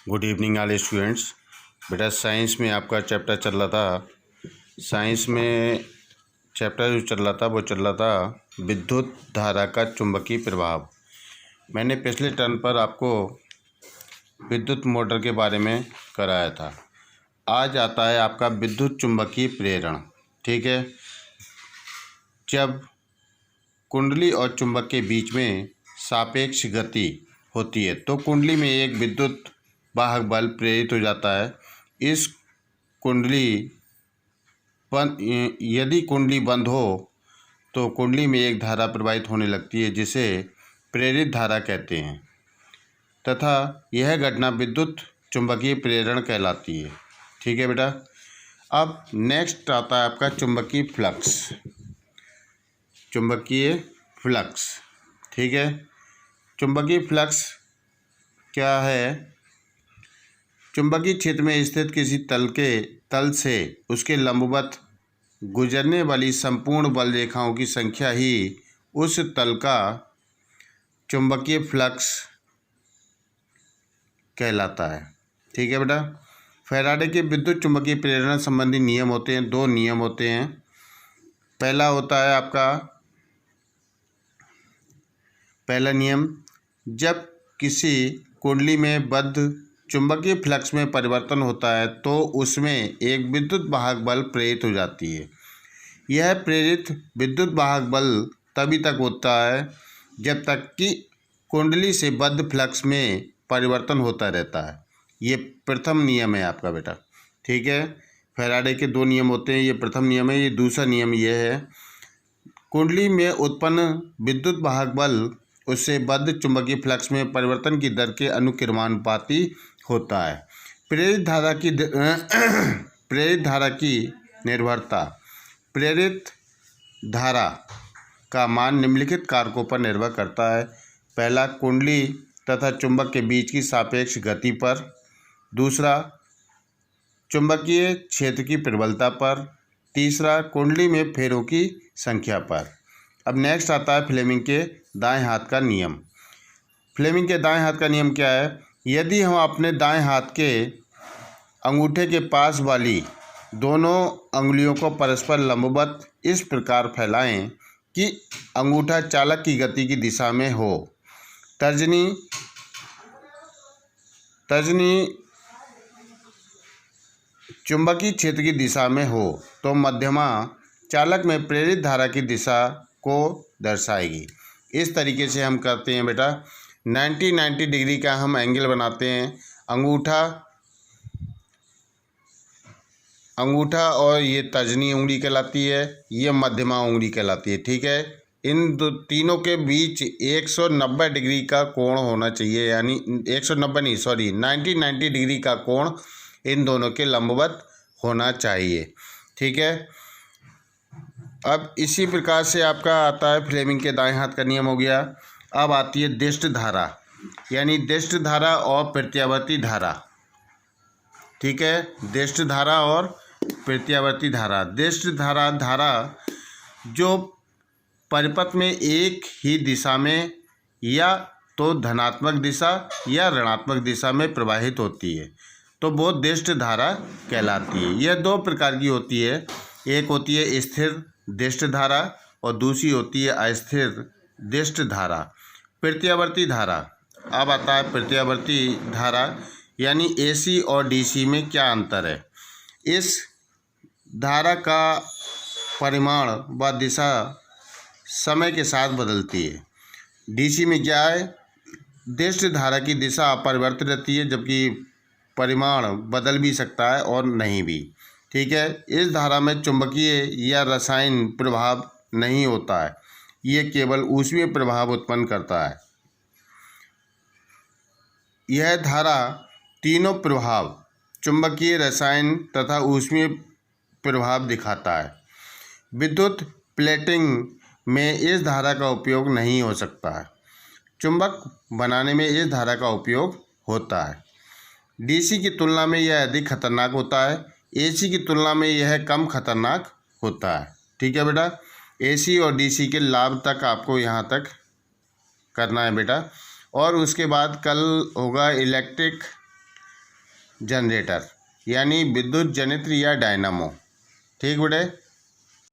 Good evening all students. बेटा science में आपका चैप्टर चल रहा था। साइंस में चैप्टर जो चल रहा था वो चल रहा था विद्युत धारा का चुंबकीय प्रभाव। मैंने पिछले टर्न पर आपको विद्युत मोटर के बारे में कराया था। आज आता है आपका विद्युत चुंबकीय प्रेरण। ठीक है, जब कुंडली और चुंबक के बीच में सापेक्ष गति होती है तो कुंडली में एक विद्युत वाहक बल प्रेरित हो जाता है। इस कुंडली यदि कुंडली बंद हो तो कुंडली में एक धारा प्रवाहित होने लगती है जिसे प्रेरित धारा कहते हैं तथा यह घटना विद्युत चुंबकीय प्रेरण कहलाती है। ठीक है बेटा। अब नेक्स्ट आता है आपका चुंबकीय फ्लक्स। चुंबकीय फ्लक्स, ठीक है। चुंबकीय फ्लक्स क्या है? चुंबकीय क्षेत्र में स्थित किसी तल से उसके लंबवत गुजरने वाली संपूर्ण बल रेखाओं की संख्या ही उस तल का चुंबकीय फ्लक्स कहलाता है। ठीक है बेटा। फैराडे के विद्युत चुंबकीय प्रेरण संबंधी नियम होते हैं। दो नियम होते हैं। पहला होता है आपका पहला नियम, जब किसी कुंडली में बद्ध चुंबकीय फ्लक्स में परिवर्तन होता है तो उसमें एक विद्युत वाहक बल प्रेरित हो जाती है। यह प्रेरित विद्युत वाहक बल तभी तक होता है जब तक कि कुंडली से बद्ध फ्लक्स में परिवर्तन होता रहता है। ये प्रथम नियम है आपका बेटा। ठीक है। फैराडे के दो नियम होते हैं। ये प्रथम नियम है। ये दूसरा नियम ये है, कुंडली में उत्पन्न विद्युत वाहक बल उससे बद्ध चुंबकीय फ्लक्स में परिवर्तन की दर के अनुक्रमानुपाती होता है। प्रेरित धारा की निर्भरता। प्रेरित धारा का मान निम्नलिखित कारकों पर निर्भर करता है। पहला, कुंडली तथा चुंबक के बीच की सापेक्ष गति पर। दूसरा, चुंबकीय क्षेत्र की प्रबलता पर। तीसरा, कुंडली में फेरों की संख्या पर। अब नेक्स्ट आता है फ्लेमिंग के दाएं हाथ का नियम। फ्लेमिंग के दाएं हाथ का नियम क्या है? यदि हम अपने दाएं हाथ के अंगूठे के पास वाली दोनों अंगुलियों को परस्पर लंबवत इस प्रकार फैलाएं कि अंगूठा चालक की गति की दिशा में हो, तर्जनी चुंबकीय क्षेत्र की दिशा में हो, तो मध्यमा चालक में प्रेरित धारा की दिशा को दर्शाएगी। इस तरीके से हम करते हैं बेटा। 90 डिग्री का हम एंगल बनाते हैं। अंगूठा और ये तर्जनी उंगली कहलाती है, ये मध्यमा उंगली कहलाती है। ठीक है। इन तीनों के बीच 190 डिग्री का कोण होना चाहिए, यानी 90 डिग्री का कोण इन दोनों के लंबवत होना चाहिए। ठीक है। अब इसी प्रकार से आपका आता है फ्लेमिंग के दाएं हाथ का नियम हो गया। अब आती है दिष्ट धारा, यानी दिष्ट धारा और प्रत्यावर्ती धारा। ठीक है। दिष्ट धारा और प्रत्यावर्ती धारा। दिष्ट धारा जो परिपथ में एक ही दिशा में या तो धनात्मक दिशा या ऋणात्मक दिशा में प्रवाहित होती है तो वो दिष्ट धारा कहलाती है। यह दो प्रकार की होती है। एक होती है स्थिर दिष्ट धारा और दूसरी होती है अस्थिर दिष्ट धारा। प्रत्यावर्ती धारा। अब आता है प्रत्यावर्ती धारा, यानी एसी और डीसी में क्या अंतर है? इस धारा का परिमाण व दिशा समय के साथ बदलती है। डीसी में क्या है? दिष्ट धारा की दिशा अपरिवर्तित रहती है, जबकि परिमाण बदल भी सकता है और नहीं भी। ठीक है। इस धारा में चुंबकीय या रासायनिक प्रभाव नहीं होता है, ये केवल ऊष्मीय प्रभाव उत्पन्न करता है। यह धारा तीनों प्रभाव, चुंबकीय, रसायन तथा ऊष्मीय प्रभाव दिखाता है। विद्युत प्लेटिंग में इस धारा का उपयोग नहीं हो सकता है। चुंबक बनाने में इस धारा का उपयोग होता है। डीसी की तुलना में यह अधिक खतरनाक होता है। एसी की तुलना में यह कम खतरनाक होता है। ठीक है बेटा। एसी और डीसी के लाभ तक आपको यहाँ तक करना है बेटा। और उसके बाद कल होगा इलेक्ट्रिक जनरेटर यानी विद्युत जनित्र या डायनामो। ठीक बेटे,